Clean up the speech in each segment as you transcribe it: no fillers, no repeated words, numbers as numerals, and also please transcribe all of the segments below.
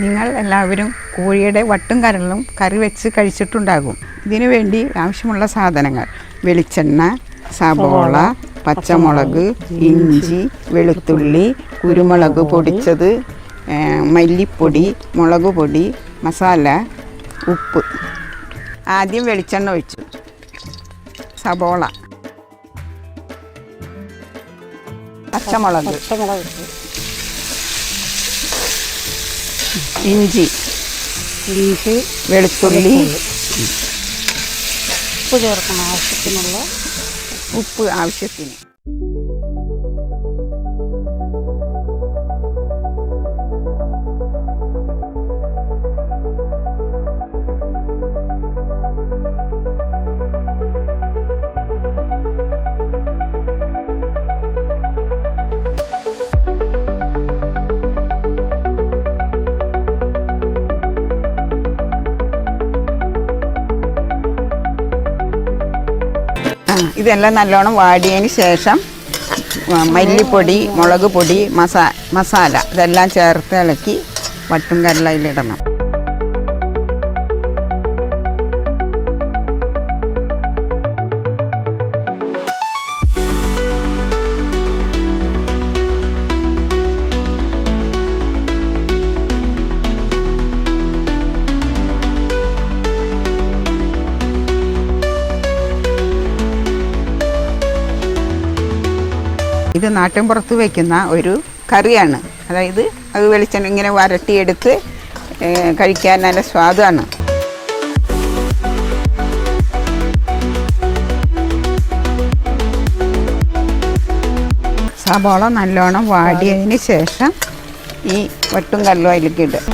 നിങ്ങൾ എല്ലാവരും കോഴിയുടെ വട്ടും കരളും കറി വെച്ച് കഴിച്ചിട്ടുണ്ടാകും. ഇതിനു വേണ്ടി ആവശ്യമുള്ള സാധനങ്ങൾ: വെളിച്ചെണ്ണ, സബോള, പച്ചമുളക്, ഇഞ്ചി, വെളുത്തുള്ളി, കുരുമുളക് പൊടിച്ചത്, മല്ലിപ്പൊടി, മുളക് പൊടി, മസാല, ഉപ്പ്. ആദ്യം വെളിച്ചെണ്ണ ഒഴിച്ചു, സബോള, പച്ചമുളക്, ഇഞ്ചി, വെളുത്തുള്ളി, ഉപ്പ് ചേർക്കണം, ആവശ്യത്തിനുള്ള ഉപ്പ് ആവശ്യത്തിന്. ഇതെല്ലാം നല്ലോണം വാടിയതിന് ശേഷം മല്ലിപ്പൊടി, മുളക് പൊടി, മസാല ഇതെല്ലാം ചേർത്ത് ഇളക്കി വട്ടും കരളയിലിടണം. ഇത് നാട്ടിൻപുറത്ത് വയ്ക്കുന്ന ഒരു കറിയാണ്. അതായത് അത് വെളിച്ചെണ്ണ ഇങ്ങനെ വരട്ടിയെടുത്ത് കഴിക്കാൻ നല്ല സ്വാദാണ്. സബോള നല്ലോണം വാടിയതിന് ശേഷം ഈ വട്ടും കരളും അതിലേക്ക് ഇടുക.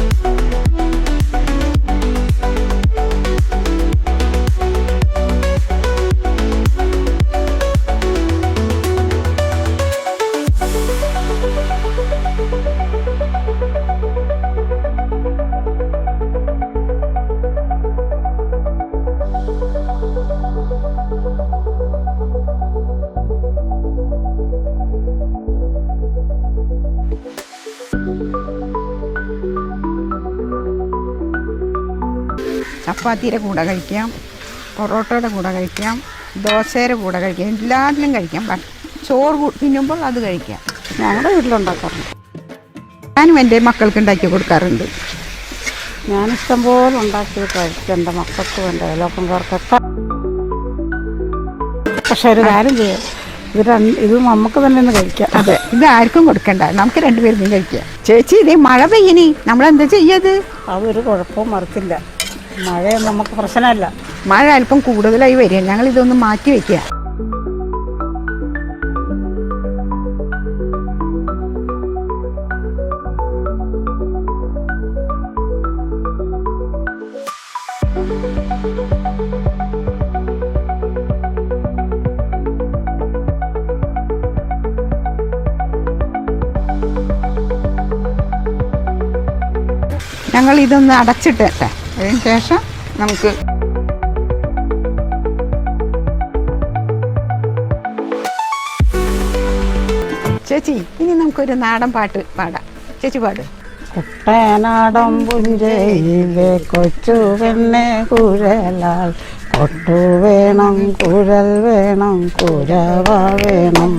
ചപ്പാത്തിയുടെ കൂടെ കഴിക്കാം, പൊറോട്ടയുടെ കൂടെ കഴിക്കാം, ദോശയുടെ കൂടെ കഴിക്കാം, എല്ലാത്തിലും കഴിക്കാം. ചോറ് തിന്നുമ്പോൾ അത് കഴിക്കാം. ഞങ്ങളുടെ വീട്ടിലുണ്ടാക്കാറുണ്ട്. ഞാനും എൻ്റെ മക്കൾക്ക് ഉണ്ടാക്കി കൊടുക്കാറുണ്ട്. ഞാനിഷ്ടം പോലെ ഉണ്ടാക്കി കഴിക്കും, എൻ്റെ മക്കൾക്കും എൻ്റെ അയൽവക്കക്കാർക്കൊക്കെ. പക്ഷെ ഒരു കാര്യം ചെയ്യാം, ഇത് നമുക്ക് തന്നെ ഒന്ന് കഴിക്കാം. അതെ, ഇത് ആർക്കും കൊടുക്കണ്ട, നമുക്ക് രണ്ടുപേർക്കും കഴിക്കാം. ചേച്ചി, ഇതേ മഴ പെയ്യണി, നമ്മളെന്താ ചെയ്യത്? അതൊരു കുഴപ്പവും മറക്കില്ല. മഴയൊന്നും നമുക്ക് പ്രശ്നമല്ല. മഴ അല്പം കൂടുതലായി വരിക, ഞങ്ങൾ ഇതൊന്ന് മാറ്റി വയ്ക്കുക. ഞങ്ങൾ ഇതൊന്ന് അടച്ചിട്ടേ, അതിന് ശേഷം നമുക്ക് ചേച്ചി, ഇനി നമുക്കൊരു നാടൻ പാട്ട് പാടാം. ചേച്ചി പാട്. കുട്ടനാടൻ പുഞ്ചയിലെ കൊച്ചു പെണ്ണെ കുഴലാൽ കൊട്ടു വേണം, കുഴൽ വേണം, കുരവ വേണം.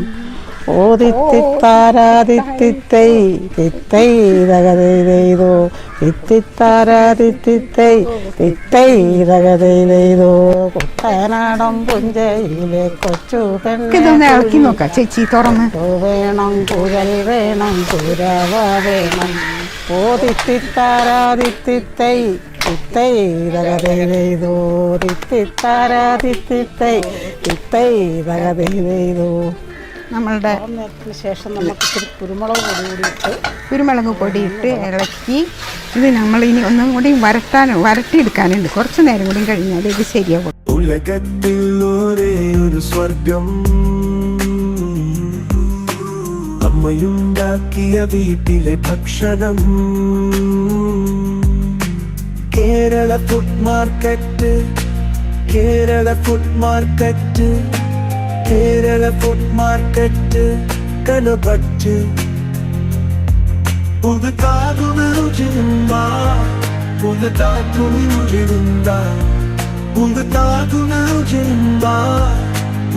ഓതിത്തിത്താരാതിത്തിത്തൈ തിത്തൈ തകതൈതോ, തിത്തിത്താരാതിത്തിത്തൈ തിത്തൈ തകതൈതോ. കുട്ടനാടൻ പുഞ്ചയിലെ കൊച്ചു പെണ്ണെ ഇളക്കി നോക്കാം ചേച്ചി, തുറന്ന്. വേണം, കുഴൽ വേണം, കുരവ വേണം. ഓതിത്തിത്താരാതിത്തിത്തൈ തിത്തൈ തകതൈതോ, തിത്തിത്താരാതിത്തിത്തൈ തിത്തൈ തകതൈതോ. നമ്മളുടെ ശേഷം നമുക്ക് ഇത്തിരി കുരുമുളക് പൊടിയിട്ട് ഇളക്കി ഇത് നമ്മളിനി ഒന്നും കൂടി വരട്ടിയെടുക്കാനുണ്ട്. കുറച്ച് നേരം കൂടി കഴിഞ്ഞാൽ ഇത് ശരിയാവും. ഉലകത്തിൽ ഒരേ ഒരു സ്വർഗം അമ്മയുണ്ടാക്കിയ വീട്ടിലെ ഭക്ഷണം. Kerala food market, Kerala food market, Kerala food market Kalpetta. Unatago ujinda, unatago ujinda, unatago ujinda,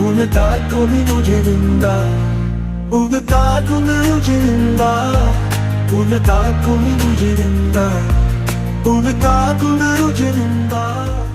unatago ujinda, unatago ujinda, unatago ujinda, unatago ujinda.